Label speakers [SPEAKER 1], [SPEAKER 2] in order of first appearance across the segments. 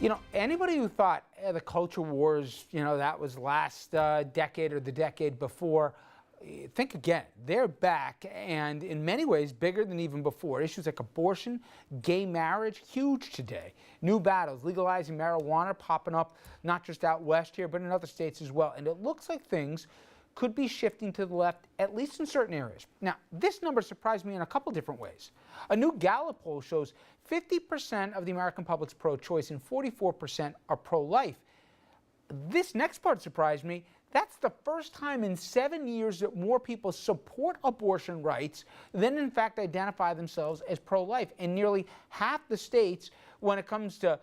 [SPEAKER 1] You know, anybody who thought the culture wars, that was last decade or the decade before, think again. They're back, and in many ways bigger than even before. Issues like abortion, gay marriage, huge today. New battles, legalizing marijuana popping up not just out west here, but in other states as well. And it looks like things could be shifting to the left, at least in certain areas. Now, this number surprised me in a couple different ways. A new Gallup poll shows 50% of the American public's pro-choice and 44% are pro-life. This next part surprised me. That's the first time in 7 years that more people support abortion rights than in fact identify themselves as pro-life. And nearly half the states, when it comes to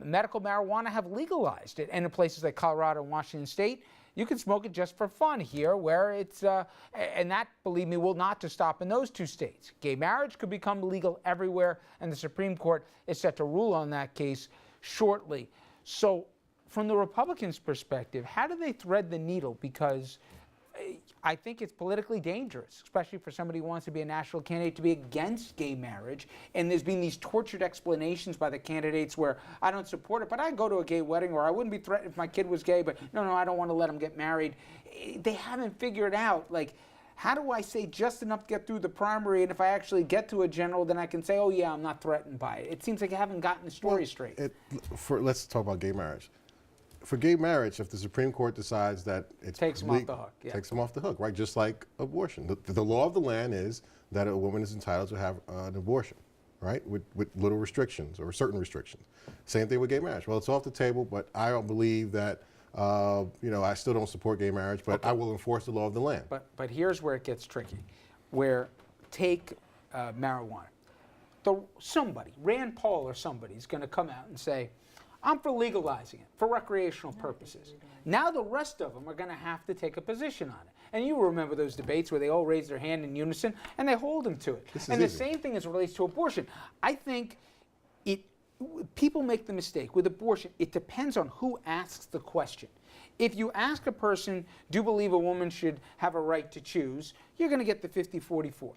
[SPEAKER 1] medical marijuana, have legalized it. And in places like Colorado and Washington State, you can smoke it just for fun here, where it's, and that, believe me, will not just stop in those two states. Gay marriage could become legal everywhere, and the Supreme Court is set to rule on that case shortly. So from the Republicans' perspective, how do they thread the needle? Because I think it's politically dangerous, especially for somebody who wants to be a national candidate, to be against gay marriage. And there's been these tortured explanations by the candidates where I don't support it, but I'd go to a gay wedding, or I wouldn't be threatened if my kid was gay, but no, I don't want to let him get married. They haven't figured out, like, how do I say just enough to get through the primary, and if I actually get to a general, then I can say, oh yeah, I'm not threatened by it. It seems like I haven't gotten the story straight.
[SPEAKER 2] Let's talk about gay marriage. For gay marriage, if the Supreme Court decides that it's
[SPEAKER 1] takes them off the hook,
[SPEAKER 2] takes them off the hook, right? Just like abortion. The law of the land is that a woman is entitled to have an abortion, right? With little restrictions or certain restrictions. Same thing with gay marriage. Well, it's off the table, but I don't believe that, I still don't support gay marriage, but I will enforce the law of the land.
[SPEAKER 1] But here's where it gets tricky, where take marijuana. Somebody, Rand Paul or somebody, is going to come out and say, I'm for legalizing it for recreational purposes. Now the rest of them are going to have to take a position on it. And you remember those debates where they all raise their hand in unison and they hold them to it. And the same thing as it relates to abortion. I think people make the mistake with abortion. It depends on who asks the question. If you ask a person, do you believe a woman should have a right to choose, you're going to get the 50-44.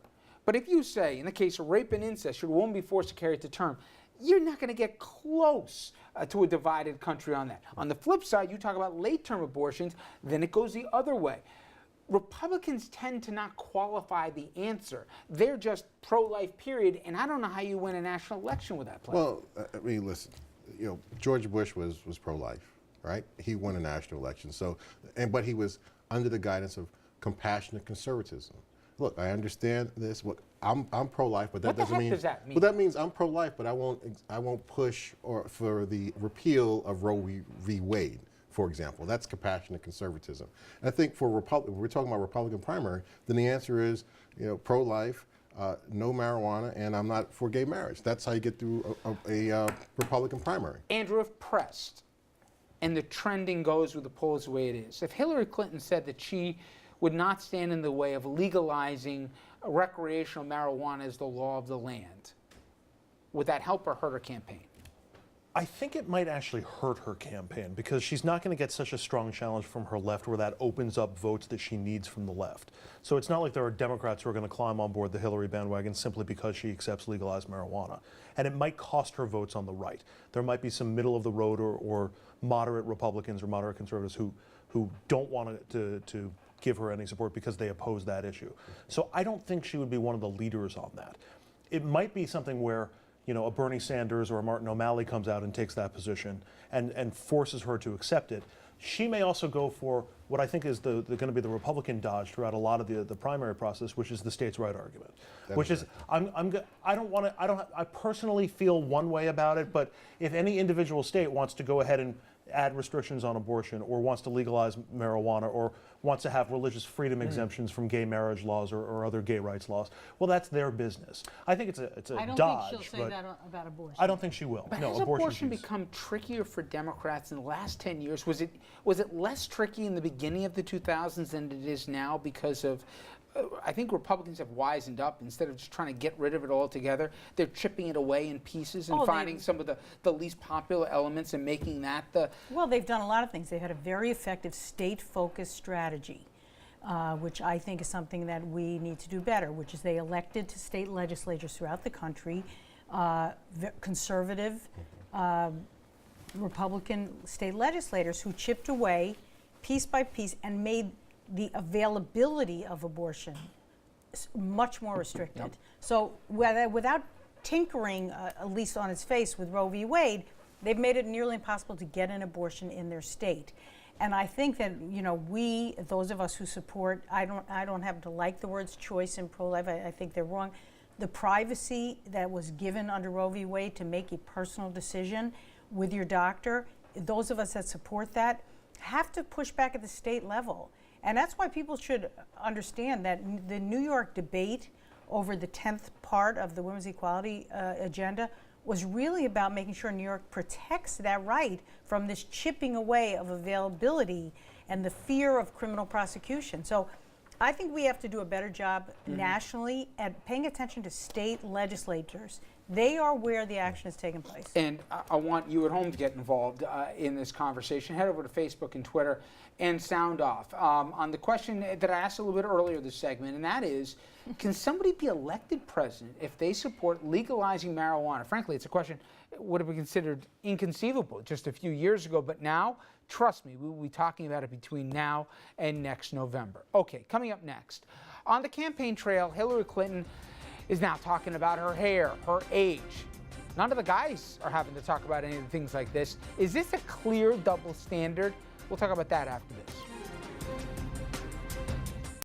[SPEAKER 1] But if you say, in the case of rape and incest, should a woman be forced to carry it to term, you're not going to get close to a divided country on that. On the flip side, you talk about late-term abortions, then it goes the other way. Republicans tend to not qualify the answer. They're just pro-life, period, and I don't know how you win a national election with that plan.
[SPEAKER 2] Well, I mean, listen, George Bush was pro-life, right? He won a national election, but he was under the guidance of compassionate conservatism. Look, I understand this. Look, I'm pro-life, but that doesn't mean.
[SPEAKER 1] What the heck does that mean?
[SPEAKER 2] Well, that means I'm pro-life, but I won't push for the repeal of Roe v. Wade, for example. That's compassionate conservatism. And I think for we're talking about Republican primary, then the answer is, pro-life, no marijuana, and I'm not for gay marriage. That's how you get through a Republican primary.
[SPEAKER 1] Andrew, if pressed, and the trending goes with the polls the way it is, if Hillary Clinton said that she would not stand in the way of legalizing recreational marijuana as the law of the land, would that help or hurt her campaign?
[SPEAKER 3] I think it might actually hurt her campaign, because she's not going to get such a strong challenge from her left where that opens up votes that she needs from the left. So it's not like there are Democrats who are going to climb on board the Hillary bandwagon simply because she accepts legalized marijuana. And it might cost her votes on the right. There might be some middle of the road or moderate Republicans or moderate conservatives who don't want to give her any support because they oppose that issue. So I don't think she would be one of the leaders on that. It might be something where, a Bernie Sanders or a Martin O'Malley comes out and takes that position and forces her to accept it. She may also go for what I think is going to be the Republican dodge throughout a lot of the primary process, which is the states' right argument. I personally feel one way about it, but if any individual state wants to go ahead and add restrictions on abortion, or wants to legalize marijuana, or wants to have religious freedom exemptions from gay marriage laws or other gay rights laws, well, that's their business. I think it's a dodge.
[SPEAKER 4] I don't think she'll say that about abortion.
[SPEAKER 3] I don't think she will.
[SPEAKER 1] But
[SPEAKER 3] no,
[SPEAKER 1] has abortion become trickier for Democrats in the last 10 years? Was it less tricky in the beginning of the 2000s than it is now because of I think Republicans have wisened up. Instead of just trying to get rid of it altogether, they're chipping it away in pieces and finding some of the least popular elements and making that the...
[SPEAKER 4] Well, they've done a lot of things. They had a very effective state-focused strategy, which I think is something that we need to do better, which is they elected to state legislatures throughout the country, conservative Republican state legislators who chipped away piece by piece and made the availability of abortion much more restricted. So without tinkering, at least on its face, with Roe v. Wade, they've made it nearly impossible to get an abortion in their state. And I think that, you know, we, those of us who support, I don't happen to like the words choice and pro-life. I think they're wrong. The privacy that was given under Roe v. Wade to make a personal decision with your doctor, those of us that support that have to push back at the state level. And that's why people should understand that the New York debate over the 10th part of the women's equality agenda was really about making sure New York protects that right from this chipping away of availability and the fear of criminal prosecution. So I think we have to do a better job nationally at paying attention to state legislatures. They are where the action is taking place.
[SPEAKER 1] And I want you at home to get involved in this conversation. Head over to Facebook and Twitter and sound off on the question that I asked a little bit earlier this segment, and that is, can somebody be elected president if they support legalizing marijuana? Frankly, it's a question that would have been considered inconceivable just a few years ago, but now, trust me, we will be talking about it between now and next November. Okay, coming up next. On the campaign trail, Hillary Clinton is now talking about her hair, her age. None of the guys are having to talk about any of the things like this. Is this a clear double standard? We'll talk about that after this.